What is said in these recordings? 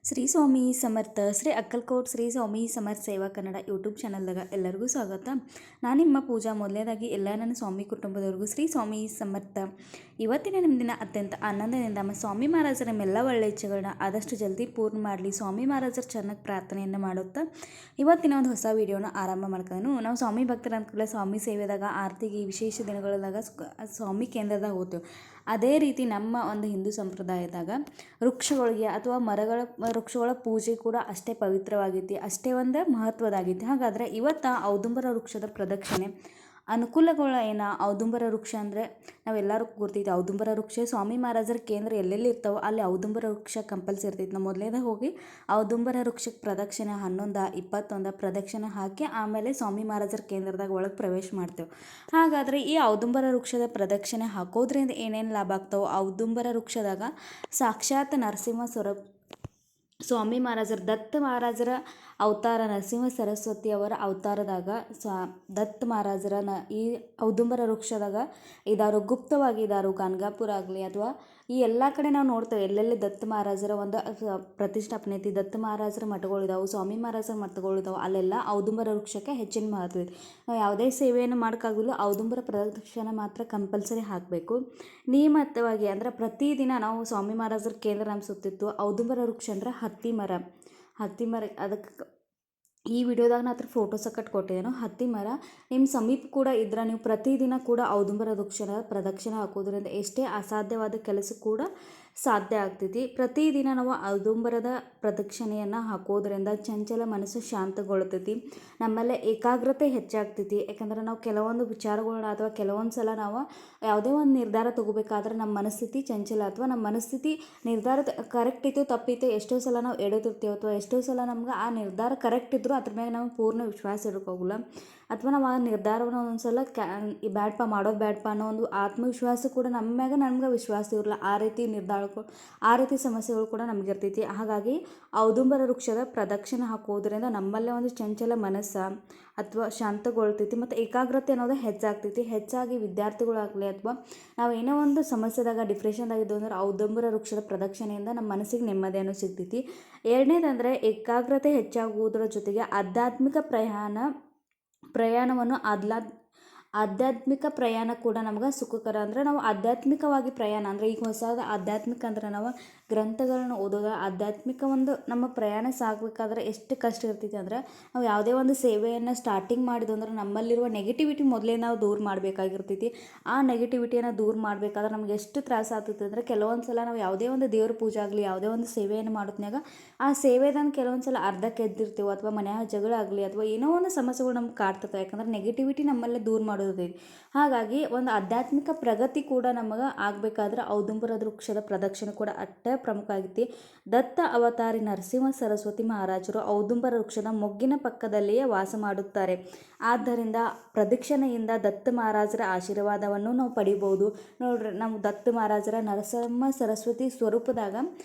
ಶ್ರೀ ಸ್ವಾಮಿ ಸಮರ್ಥ ಶ್ರೀ ಅಕ್ಕಲ್ಕೋಟ್ ಶ್ರೀ ಸ್ವಾಮಿ ಸಮರ್ಥ ಸೇವಾ ಕನ್ನಡ ಯೂಟ್ಯೂಬ್ ಚಾನಲ್ದಾಗ ಎಲ್ಲರಿಗೂ ಸ್ವಾಗತ. ನಾನು ನಿಮ್ಮ ಪೂಜಾ. ಮೊದಲನೇದಾಗಿ ಎಲ್ಲ ನನ್ನ ಸ್ವಾಮಿ ಕುಟುಂಬದವ್ರಿಗೂ ಶ್ರೀ ಸ್ವಾಮಿ ಸಮರ್ಥ. ಇವತ್ತಿನ ನಿಮ್ಮ ದಿನ ಅತ್ಯಂತ ಆನಂದದಿಂದ ಸ್ವಾಮಿ ಮಹಾರಾಜರ ನಮ್ಮೆಲ್ಲ ಒಳ್ಳೆ ಇಚ್ಛೆಗಳನ್ನ ಆದಷ್ಟು ಜಲ್ದಿ ಪೂರ್ಣ ಮಾಡಲಿ ಸ್ವಾಮಿ ಮಹಾರಾಜರು ಚೆನ್ನಾಗಿ ಪ್ರಾರ್ಥನೆಯನ್ನು ಮಾಡುತ್ತಾ ಇವತ್ತಿನ ಒಂದು ಹೊಸ ವಿಡಿಯೋನ ಆರಂಭ ಮಾಡ್ಕೊಂಡು ನಾವು ಸ್ವಾಮಿ ಭಕ್ತರ ಅಂದ್ಕೂಡಲೇ ಸ್ವಾಮಿ ಸೇವೆದಾಗ ಆರತಿಗೆ ವಿಶೇಷ ದಿನಗಳದಾಗ ಸ್ವಾಮಿ ಕೇಂದ್ರದಾಗ ಹೋಗ್ತೇವೆ. ಅದೇ ರೀತಿ ನಮ್ಮ ಒಂದು ಹಿಂದೂ ಸಂಪ್ರದಾಯದಾಗ ವೃಕ್ಷಗಳಿಗೆ ಅಥವಾ ವೃಕ್ಷಗಳ ಪೂಜೆ ಕೂಡ ಅಷ್ಟೇ ಪವಿತ್ರವಾಗೈತಿ, ಅಷ್ಟೇ ಒಂದು ಮಹತ್ವದಾಗೈತಿ. ಹಾಗಾದರೆ ಇವತ್ತು ಔದುಂಬರ ವೃಕ್ಷದ ಪ್ರದಕ್ಷಿಣೆ ಅನುಕೂಲಗಳು ಏನು? ಔದುಂಬರ ವೃಕ್ಷ ಅಂದರೆ ನಾವೆಲ್ಲರೂ ಗೊತ್ತೈತಿ, ಔದುಂಬರ ವೃಕ್ಷ ಸ್ವಾಮಿ ಮಹಾರಾಜರ ಕೇಂದ್ರ ಎಲ್ಲೆಲ್ಲಿ ಇರ್ತಾವೋ ಅಲ್ಲಿ ಔದುಂಬರ ವೃಕ್ಷ ಕಂಪಲ್ಸರಿ ಇರ್ತೈತಿ. ನಾವು ಮೊದಲೇದಾಗ ಹೋಗಿ ಔದುಂಬರ ವೃಕ್ಷಕ್ಕೆ ಪ್ರದಕ್ಷಿಣೆ 11 21 ಪ್ರದಕ್ಷಿಣೆ ಹಾಕಿ ಆಮೇಲೆ ಸ್ವಾಮಿ ಮಹಾರಾಜರ ಕೇಂದ್ರದಾಗ ಒಳಗೆ ಪ್ರವೇಶ ಮಾಡ್ತೇವೆ. ಹಾಗಾದರೆ ಈ ಔದುಂಬರ ವೃಕ್ಷದ ಪ್ರದಕ್ಷಿಣೆ ಹಾಕೋದ್ರಿಂದ ಏನೇನು ಲಾಭ ಆಗ್ತಾವೆ? ಔದುಂಬರ ವೃಕ್ಷದಾಗ ಸಾಕ್ಷಾತ್ ನರಸಿಂಹ ಸ್ವಾಮಿ ಮಹಾರಾಜರ ದತ್ತ ಮಹಾರಾಜರ ಅವತಾರ ನರಸಿಂಹ ಸರಸ್ವತಿ ಅವರ ಅವತಾರದಾಗ ದತ್ತ ಮಹಾರಾಜರ ಈ ಔದುಂಬರ ವೃಕ್ಷದಾಗ ಇದಾರು ಗುಪ್ತವಾಗಿ ಇದಾರು. ಗನ್ಗಾಪುರ ಆಗಲಿ ಅಥವಾ ಈ ಎಲ್ಲ ಕಡೆ ನಾವು ನೋಡ್ತೇವೆ, ಎಲ್ಲೆಲ್ಲಿ ದತ್ತ ಮಹಾರಾಜರ ಒಂದು ಪ್ರತಿಷ್ಠಾಪನೆ ಐತಿ, ದತ್ತ ಮಹಾರಾಜರ ಮಠಗಳಿದಾವೆ, ಸ್ವಾಮಿ ಮಹಾರಾಜರ ಮಠಗಳಿದಾವೆ, ಅಲ್ಲೆಲ್ಲ ಔದುಂಬರ ವೃಕ್ಷಕ್ಕೆ ಹೆಚ್ಚಿನ ಮಹತ್ವ ಇದೆ. ನಾವು ಯಾವುದೇ ಸೇವೆಯನ್ನು ಮಾಡೋಕ್ಕಾಗಲು ಔದುಂಬರ ಪ್ರದಕ್ಷಿಣೆ ಮಾತ್ರ ಕಂಪಲ್ಸರಿ ಹಾಕಬೇಕು. ನಿಯಮಿತವಾಗಿ ಅಂದರೆ ಪ್ರತಿದಿನ ನಾವು ಸ್ವಾಮಿ ಮಹಾರಾಜರ ಕೇಂದ್ರ ನಮ್ಮ ಸುತ್ತಿತ್ತು. ಔದುಂಬರ ವೃಕ್ಷ ಅಂದ್ರೆ ಹತ್ತಿ ಮರ ಅದಕ್ಕೆ ಈ ವಿಡಿಯೋದಾಗ ನಾ ಹತ್ರ ಫೋಟೋ ಸಕಟ್ ಕೊಟ್ಟಿದ್ದೇನೆ. ಹತ್ತಿ ಮರ ನಿಮ್ಮ ಸಮೀಪ ಕೂಡ ಇದ್ರೆ ನೀವು ಪ್ರತಿದಿನ ಕೂಡ ಔದುಂಬರ ವೃಕ್ಷದ ಪ್ರದಕ್ಷಿಣೆ ಹಾಕೋದ್ರಿಂದ ಎಷ್ಟೇ ಅಸಾಧ್ಯವಾದ ಕೆಲಸ ಕೂಡ ಸಾಧ್ಯ ಆಗ್ತೈತಿ. ಪ್ರತಿದಿನ ನಾವು ಔದುಂಬರದ ಪ್ರದಕ್ಷಿಣೆಯನ್ನು ಹಾಕೋದ್ರಿಂದ ಚಂಚಲ ಮನಸ್ಸು ಶಾಂತಗೊಳ್ತೈತಿ, ನಮ್ಮಲ್ಲೇ ಏಕಾಗ್ರತೆ ಹೆಚ್ಚಾಗ್ತೈತಿ. ಯಾಕಂದ್ರೆ ನಾವು ಕೆಲವೊಂದು ವಿಚಾರಗಳನ್ನ ಅಥವಾ ಕೆಲವೊಂದು ಸಲ ನಾವು ಯಾವುದೇ ಒಂದು ನಿರ್ಧಾರ ತಗೋಬೇಕಾದ್ರೆ ನಮ್ಮ ಮನಸ್ಥಿತಿ ಚಂಚಲ ಅಥವಾ ನಮ್ಮ ಮನಸ್ಥಿತಿ ನಿರ್ಧಾರ ಕರೆಕ್ಟ್ ಇತ್ತು ತಪ್ಪಿತ್ತು, ಎಷ್ಟೋ ಸಲ ನಾವು ಎಡೋತಿರ್ತೀವಿ ಅಥವಾ ಎಷ್ಟೋ ಸಲ ನಮ್ಗೆ ಆ ನಿರ್ಧಾರ ಕರೆಕ್ಟ್ ಇದ್ದರೂ ಅದ್ರ ಮ್ಯಾಗೆ ನಮ್ಗೆ ಪೂರ್ಣ ವಿಶ್ವಾಸ ಇರೋಕ್ಕಾಗಲ್ಲ. ಅಥವಾ ನಾವು ಆ ನಿರ್ಧಾರವನ್ನು ಒಂದೊಂದ್ಸಲ ಬ್ಯಾಡ್ಪ ಮಾಡೋದು ಬ್ಯಾಡ್ಪ ಅನ್ನೋ ಒಂದು ಆತ್ಮವಿಶ್ವಾಸ ಕೂಡ ನಮ್ಮ ಮ್ಯಾಗ ನಮ್ಗೆ ವಿಶ್ವಾಸ ಇರಲ್ಲ. ಆ ರೀತಿ ಸಮಸ್ಯೆಗಳು ಕೂಡ ನಮ್ಗೆ ಇರ್ತೈತಿ. ಹಾಗಾಗಿ ಔದುಂಬರ ವೃಕ್ಷದ ಪ್ರದಕ್ಷಿಣೆ ಹಾಕೋದ್ರಿಂದ ನಮ್ಮಲ್ಲೇ ಒಂದು ಚಂಚಲ ಮನಸ್ಸು ಅಥವಾ ಶಾಂತಗೊಳ್ತೈತಿ ಮತ್ತು ಏಕಾಗ್ರತೆ ಅನ್ನೋದು ಹೆಚ್ಚಾಗಿ ವಿದ್ಯಾರ್ಥಿಗಳಾಗಲಿ ಅಥವಾ ನಾವು ಏನೋ ಒಂದು ಸಮಸ್ಯೆದಾಗ ಡಿಪ್ರೆಷನ್ದಾಗಿದ್ದು ಅಂದ್ರೆ ಔದುಂಬರ ವೃಕ್ಷದ ಪ್ರದಕ್ಷಿಣೆಯಿಂದ ನಮ್ಮ ಮನಸ್ಸಿಗೆ ನೆಮ್ಮದಿಯನ್ನು ಸಿಗ್ತೈತಿ. ಎರಡನೇದಂದರೆ ಏಕಾಗ್ರತೆ ಹೆಚ್ಚಾಗುವುದರ ಜೊತೆಗೆ ಪ್ರಯಾಣವನ್ನು ಆಧ್ಯಾತ್ಮಿಕ ಪ್ರಯಾಣ ಕೂಡ ನಮ್ಗೆ ಸುಖಕರ. ಅಂದರೆ ನಾವು ಆಧ್ಯಾತ್ಮಿಕವಾಗಿ ಪ್ರಯಾಣ ಅಂದರೆ ಈಗ ಹೊಸದು ಆಧ್ಯಾತ್ಮಿಕ ಅಂದ್ರೆ ನಾವು ಗ್ರಂಥಗಳನ್ನ ಓದೋದು ಆಧ್ಯಾತ್ಮಿಕ ಒಂದು ನಮ್ಮ ಪ್ರಯಾಣ ಸಾಗಬೇಕಾದ್ರೆ ಎಷ್ಟು ಕಷ್ಟ ಇರ್ತೈತಿ ಅಂದರೆ ನಾವು ಯಾವುದೇ ಒಂದು ಸೇವೆಯನ್ನು ಸ್ಟಾರ್ಟಿಂಗ್ ಮಾಡಿದ್ವು ಅಂದ್ರೆ ನಮ್ಮಲ್ಲಿರುವ ನೆಗೆಟಿವಿಟಿ ಮೊದಲೇ ನಾವು ದೂರ ಮಾಡಬೇಕಾಗಿರ್ತೈತಿ. ಆ ನೆಗೆಟಿವಿಟಿಯನ್ನು ದೂರ ಮಾಡಬೇಕಾದ್ರೆ ನಮ್ಗೆ ಎಷ್ಟು ತ್ರಾಸ ಆಗ್ತೈತಿ ಅಂದರೆ ಕೆಲವೊಂದು ಸಲ ನಾವು ಯಾವುದೇ ಒಂದು ದೇವ್ರ ಪೂಜೆ ಆಗಲಿ ಯಾವುದೇ ಒಂದು ಸೇವೆಯನ್ನು ಮಾಡೋದ್ನಾಗ ಆ ಸೇವೆದಂಗೆ ಕೆಲವೊಂದು ಸಲ ಅರ್ಧಕ್ಕೆ ಎದ್ದಿರ್ತೀವಿ ಅಥವಾ ಮನೆಯ ಜಗಳ ಆಗಲಿ ಅಥವಾ ಏನೋ ಒಂದು ಸಮಸ್ಯೆಗಳು ನಮ್ಗೆ ಕಾಡ್ತವೆ. ಯಾಕಂದ್ರೆ ನೆಗೆಟಿವಿಟಿ ನಮ್ಮಲ್ಲೇ ದೂರ ಮಾಡೋದು. ಹಾಗಾಗಿ ಒಂದು ಆಧ್ಯಾತ್ಮಿಕ ಪ್ರಗತಿ ಕೂಡ ನಮಗೆ ಆಗಬೇಕಾದ್ರೆ ಔದುಂಬರ ವೃಕ್ಷದ ಪ್ರದಕ್ಷಿಣೆ ಕೂಡ ಅಷ್ಟೇ ಪ್ರಮುಖ ಆಗೈತಿ. ದತ್ತ ಅವತಾರಿ ನರಸಿಂಹ ಸರಸ್ವತಿ ಮಹಾರಾಜರು ಔದುಂಬರ ವೃಕ್ಷದ ಮೊಗ್ಗಿನ ಪಕ್ಕದಲ್ಲಿಯೇ ವಾಸ ಮಾಡುತ್ತಾರೆ. ಆದ್ದರಿಂದ ಪ್ರದಕ್ಷಿಣೆಯಿಂದ ದತ್ತ ಮಹಾರಾಜರ ಆಶೀರ್ವಾದವನ್ನು ನಾವು ಪಡಿಬೋದು. ನೋಡ್ರಿ, ನಾವು ದತ್ತ ಮಹಾರಾಜರ ನರಸಿಂಹ ಸರಸ್ವತಿ ಸ್ವರೂಪದಾಗ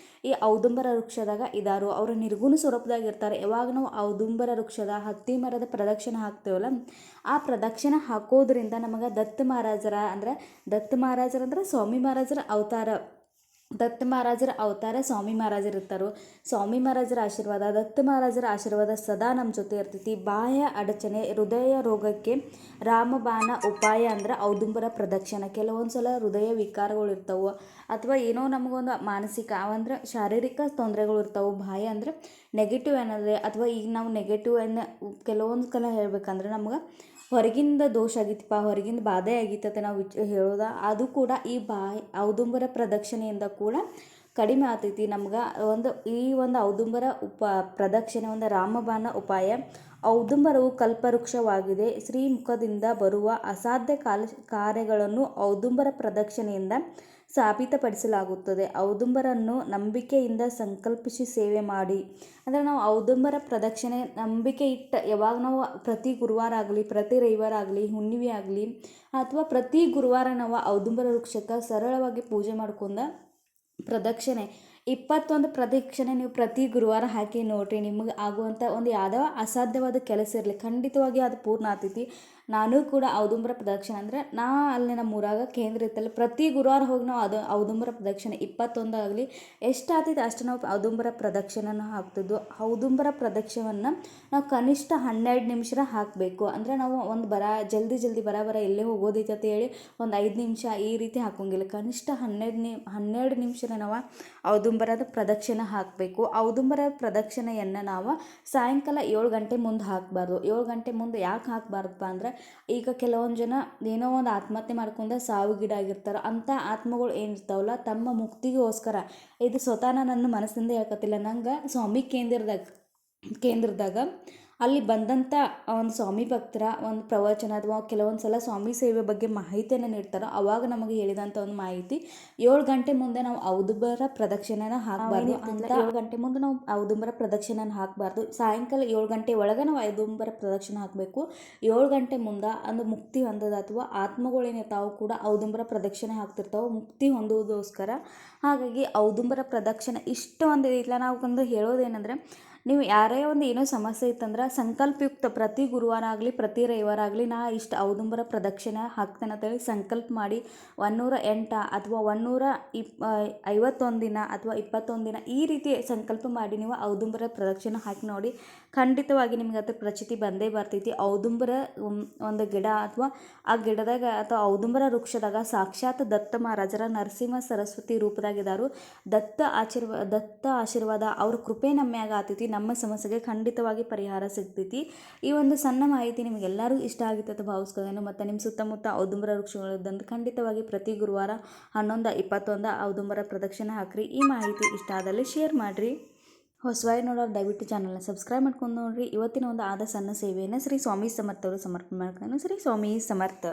ಈ ಔದುಂಬರ ವೃಕ್ಷದಾಗ ಇದಾರು. ಅವರು ನಿರ್ಗುಣ ಸ್ವರೂಪದಾಗ ಇರ್ತಾರೆ. ಯಾವಾಗ ನಾವು ಔದುಂಬರ ವೃಕ್ಷದ ಹತ್ತಿ ಮರದ ಪ್ರದಕ್ಷಿಣೆ ಹಾಕ್ತೇವಲ್ಲ, ಆ ಪ್ರದಕ್ಷಿಣೆ ಹಾಕೋದ್ರಿಂದ ನಮಗೆ ದತ್ತ ಮಹಾರಾಜರ ಅಂದ್ರೆ ಸ್ವಾಮಿ ಮಹಾರಾಜರ ಅವತಾರ, ದತ್ತ ಮಹಾರಾಜರ ಅವತಾರ ಸ್ವಾಮಿ ಮಹಾರಾಜರು ಇರ್ತಾರೋ. ಸ್ವಾಮಿ ಮಹಾರಾಜರ ಆಶೀರ್ವಾದ, ದತ್ತ ಮಹಾರಾಜರ ಆಶೀರ್ವಾದ ಸದಾ ನಮ್ಮ ಜೊತೆ ಇರ್ತೈತಿ. ಬಾಹ್ಯ ಅಡಚಣೆ, ಹೃದಯ ರೋಗಕ್ಕೆ ರಾಮಬಾಣ ಉಪಾಯ ಅಂದ್ರೆ ಔದುಂಬರ ಪ್ರದಕ್ಷಿಣೆ. ಕೆಲವೊಂದು ಸಲ ಹೃದಯ ವಿಕಾರಗಳು ಇರ್ತಾವೆ ಅಥವಾ ಏನೋ ನಮಗೊಂದು ಮಾನಸಿಕ ಅಂದ್ರೆ ಶಾರೀರಿಕ ತೊಂದರೆಗಳು ಇರ್ತಾವೆ. ಬಾಹ್ಯ ಅಂದ್ರೆ ನೆಗೆಟಿವ್ ಅನ್ನೋದೇ ಅಥವಾ ಈಗ ನಾವು ನೆಗೆಟಿವ್ ಕೆಲವೊಂದು ಸಲ ಹೇಳ್ಬೇಕಂದ್ರೆ ನಮ್ಗೆ ಹೊರಗಿಂದ ದೋಷ ಆಗಿತ್ತಪ್ಪ, ಹೊರಗಿಂದ ಬಾಧೆ ಆಗಿತ್ತಂತ ನಾವು ಹೇಳೋದ, ಅದು ಕೂಡ ಈ ಔದುಂಬರ ಪ್ರದಕ್ಷಿಣೆಯಿಂದ ಕೂಡ ಕಡಿಮೆ ಆಗ್ತೈತಿ. ನಮ್ಗೆ ಈ ಒಂದು ಔದುಂಬರ ಪ್ರದಕ್ಷಿಣೆ ಒಂದು ರಾಮಬಾಣ ಉಪಾಯ. ಔದುಂಬರವು ಕಲ್ಪವೃಕ್ಷವಾಗಿದೆ. ಶ್ರೀಮುಖದಿಂದ ಬರುವ ಅಸಾಧ್ಯ ಕಾರ್ಯಗಳನ್ನು ಔದುಂಬರ ಪ್ರದಕ್ಷಿಣೆಯಿಂದ ಸಾಬೀತಪಡಿಸಲಾಗುತ್ತದೆ. ಔದುಂಬರನ್ನು ನಂಬಿಕೆಯಿಂದ ಸಂಕಲ್ಪಿಸಿ ಸೇವೆ ಮಾಡಿ. ಅಂದರೆ ನಾವು ಔದುಂಬರ ಪ್ರದಕ್ಷಿಣೆ ನಂಬಿಕೆ ಇಟ್ಟು ಯಾವಾಗ ನಾವು ಪ್ರತಿ ಗುರುವಾರ ಆಗಲಿ, ಪ್ರತಿ ರವಿವಾರ ಆಗಲಿ, ಹುಣ್ಣಿಮೆ ಆಗಲಿ ಅಥವಾ ಪ್ರತಿ ಗುರುವಾರ ನಾವು ಔದುಂಬರ ವೃಕ್ಷಕ್ಕೆ ಸರಳವಾಗಿ ಪೂಜೆ ಮಾಡ್ಕೊಂಡ ಪ್ರದಕ್ಷಿಣೆ 21 ಪ್ರದಕ್ಷಿಣೆ ನೀವು ಪ್ರತಿ ಗುರುವಾರ ಹಾಕಿ ನೋಡ್ರಿ, ನಿಮಗೆ ಆಗುವಂಥ ಒಂದು ಯಾವುದೋ ಅಸಾಧ್ಯವಾದ ಕೆಲಸ ಇರಲಿ ಖಂಡಿತವಾಗಿ ಅದು ಪೂರ್ಣ ಆಗ್ತೈತಿ. ನಾನು ಕೂಡ ಔದುಂಬರ ಪ್ರದಕ್ಷಿಣೆ ಅಂದರೆ ಅಲ್ಲಿ ನಮ್ಮ ಊರಾಗ ಕೇಂದ್ರ ಇತ್ತಲ್ಲ, ಪ್ರತಿ ಗುರುವಾರ ಹೋಗಿ ನಾವು ಔದುಂಬರ ಪ್ರದಕ್ಷಿಣೆ 21 ಆಗಲಿ ಎಷ್ಟಾಗ್ತೈತೆ ಅಷ್ಟು ನಾವು ಔದುಂಬರ ಪ್ರದಕ್ಷಿಣೆನ ಹಾಕ್ತಿದ್ವು. ಔದುಂಬರ ಪ್ರದಕ್ಷಿಣೆಯನ್ನು ನಾವು ಕನಿಷ್ಠ 12 ನಿಮಿಷ ಹಾಕಬೇಕು. ಅಂದರೆ ನಾವು ಒಂದು ಜಲ್ದಿ ಬರ ಎಲ್ಲೇ ಹೋಗೋದೈತೆ ಅಂತ ಹೇಳಿ ಒಂದು 5 ನಿಮಿಷ ಈ ರೀತಿ ಹಾಕೋಂಗಿಲ್ಲ. ಕನಿಷ್ಠ 12 ನಿಮಿಷನ ನಾವು ಔದುಂಬರದ ಪ್ರದಕ್ಷಿಣೆ ಹಾಕಬೇಕು. ಔದುಂಬರ ಪ್ರದಕ್ಷಿಣೆಯನ್ನು ನಾವು ಸಾಯಂಕಾಲ 7 ಗಂಟೆ ಮುಂದೆ ಹಾಕಬಾರ್ದು. 7 ಗಂಟೆ ಮುಂದೆ ಯಾಕೆ ಹಾಕಬಾರ್ದಪ್ಪ ಅಂದ್ರೆ, ಈಗ ಕೆಲವೊಂದು ಜನ ಏನೋ ಒಂದು ಆತ್ಮಹತ್ಯೆ ಮಾಡ್ಕೊಂಡು ಸಾವಿಗೀಡಾಗಿರ್ತಾರೆ. ಅಂಥ ಆತ್ಮಗಳು ಏನಿರ್ತಾವಲ್ಲ, ತಮ್ಮ ಮುಕ್ತಿಗೋಸ್ಕರ, ಇದು ಸ್ವತಃ ನನ್ನ ಮನಸ್ಸಿಂದ ಹೇಳ್ಕೊತಿಲ್ಲ, ನಂಗೆ ಸ್ವಾಮಿ ಕೇಂದ್ರದಾಗ ಅಲ್ಲಿ ಬಂದಂಥ ಒಂದು ಸ್ವಾಮಿ ಭಕ್ತರ ಒಂದು ಪ್ರವಚನ ಅಥವಾ ಕೆಲವೊಂದು ಸಲ ಸ್ವಾಮಿ ಸೇವೆ ಬಗ್ಗೆ ಮಾಹಿತಿಯನ್ನು ನೀಡ್ತಾರೆ. ಅವಾಗ ನಮಗೆ ಹೇಳಿದಂಥ ಒಂದು ಮಾಹಿತಿ, 7 ಗಂಟೆ ಮುಂದೆ ನಾವು ಔದುಂಬರ ಪ್ರದಕ್ಷಿಣೆನ ಹಾಕಬಾರ್ದು ಅಂತ. 7 ಗಂಟೆ ಮುಂದೆ ನಾವು ಔದುಂಬರ ಪ್ರದಕ್ಷಿಣೆನ ಹಾಕಬಾರ್ದು. ಸಾಯಂಕಾಲ 7 ಗಂಟೆ ಒಳಗೆ ನಾವು ಔದುಂಬರ ಪ್ರದಕ್ಷಿಣೆ ಹಾಕಬೇಕು. 7 ಗಂಟೆ ಮುಂದೆ ಒಂದು ಮುಕ್ತಿ ಹೊಂದದ ಅಥವಾ ಆತ್ಮಗಳೇನಿರ್ತಾವೆ ಕೂಡ ಔದುಂಬರ ಪ್ರದಕ್ಷಿಣೆ ಹಾಕ್ತಿರ್ತಾವೆ ಮುಕ್ತಿ ಹೊಂದುವುದೋಸ್ಕರ. ಹಾಗಾಗಿ ಔದುಂಬರ ಪ್ರದಕ್ಷಿಣೆ ಇಷ್ಟು ಒಂದು ಇಲ್ಲ. ನಾವು ಒಂದು ಹೇಳೋದೇನೆಂದರೆ, ನೀವು ಯಾರೇ ಒಂದು ಏನೋ ಸಮಸ್ಯೆ ಇತ್ತಂದ್ರೆ ಸಂಕಲ್ಪಯುಕ್ತ ಪ್ರತಿ ಗುರುವಾರ ಆಗಲಿ ಪ್ರತಿ ರವಿವಾರ ಆಗಲಿ ನಾ ಇಷ್ಟು ಔದುಂಬರ ಪ್ರದಕ್ಷಿಣೆ ಹಾಕ್ತೇನೆ ಅಂತೇಳಿ ಸಂಕಲ್ಪ ಮಾಡಿ 108 ಅಥವಾ 151 ದಿನ ಅಥವಾ 21 ದಿನ ಈ ರೀತಿ ಸಂಕಲ್ಪ ಮಾಡಿ ನೀವು ಔದುಂಬರ ಪ್ರದಕ್ಷಿಣೆ ಹಾಕಿ ನೋಡಿ. ಖಂಡಿತವಾಗಿ ನಿಮ್ಗೆ ಅದ್ರ ಪ್ರಚಿತಿ ಬಂದೇ ಬರ್ತೈತಿ. ಔದುಂಬರ ಒಂದು ಗಿಡ ಅಥವಾ ಆ ಗಿಡದಾಗ ಅಥವಾ ಔದುಂಬರ ವೃಕ್ಷದಾಗ ಸಾಕ್ಷಾತ್ ದತ್ತ ಮಹಾರಾಜರ ನರಸಿಂಹ ಸರಸ್ವತಿ ರೂಪದಾಗಿದ್ದಾರು. ದತ್ತ ಆಶೀರ್ವಾದ ಅವ್ರ ಕೃಪೆ ನಮ್ಮ ಮ್ಯಾಗ ಆತೈತಿ. ನಮ್ಮ ಸಮಸ್ಯೆಗೆ ಖಂಡಿತವಾಗಿ ಪರಿಹಾರ ಸಿಗ್ತೈತಿ. ಈ ಒಂದು ಸಣ್ಣ ಮಾಹಿತಿ ನಿಮಗೆಲ್ಲರೂ ಇಷ್ಟ ಆಗಿತ್ತು ಅಂತ ಭಾವಿಸ್ಕೋದೇನು. ಮತ್ತು ನಿಮ್ಮ ಸುತ್ತಮುತ್ತ ಔದುಂಬರ ವೃಕ್ಷಗಳಿದ್ದಂದ್ರೆ ಖಂಡಿತವಾಗಿ ಪ್ರತಿ ಗುರುವಾರ 11, 21 ಔದುಂಬರ ಪ್ರದಕ್ಷಿಣೆ ಹಾಕ್ರಿ. ಈ ಮಾಹಿತಿ ಇಷ್ಟ ಆದಲ್ಲಿ ಶೇರ್ ಮಾಡಿರಿ. ಹೊಸದಾಗಿ ನೋಡೋರು ದಯವಿಟ್ಟು ಚಾನಲ್ನ ಸಬ್ಸ್ಕ್ರೈಬ್ ಮಾಡ್ಕೊಂಡು ನೋಡ್ರಿ. ಇವತ್ತಿನ ಒಂದು ಆದ ಸಣ್ಣ ಸೇವೆಯನ್ನು ಶ್ರೀ ಸ್ವಾಮಿ ಸಮರ್ಥವರು ಸಮರ್ಪಣೆ ಮಾಡ್ಕೊಂಡು ಶ್ರೀ ಸ್ವಾಮಿ ಸಮರ್ಥ.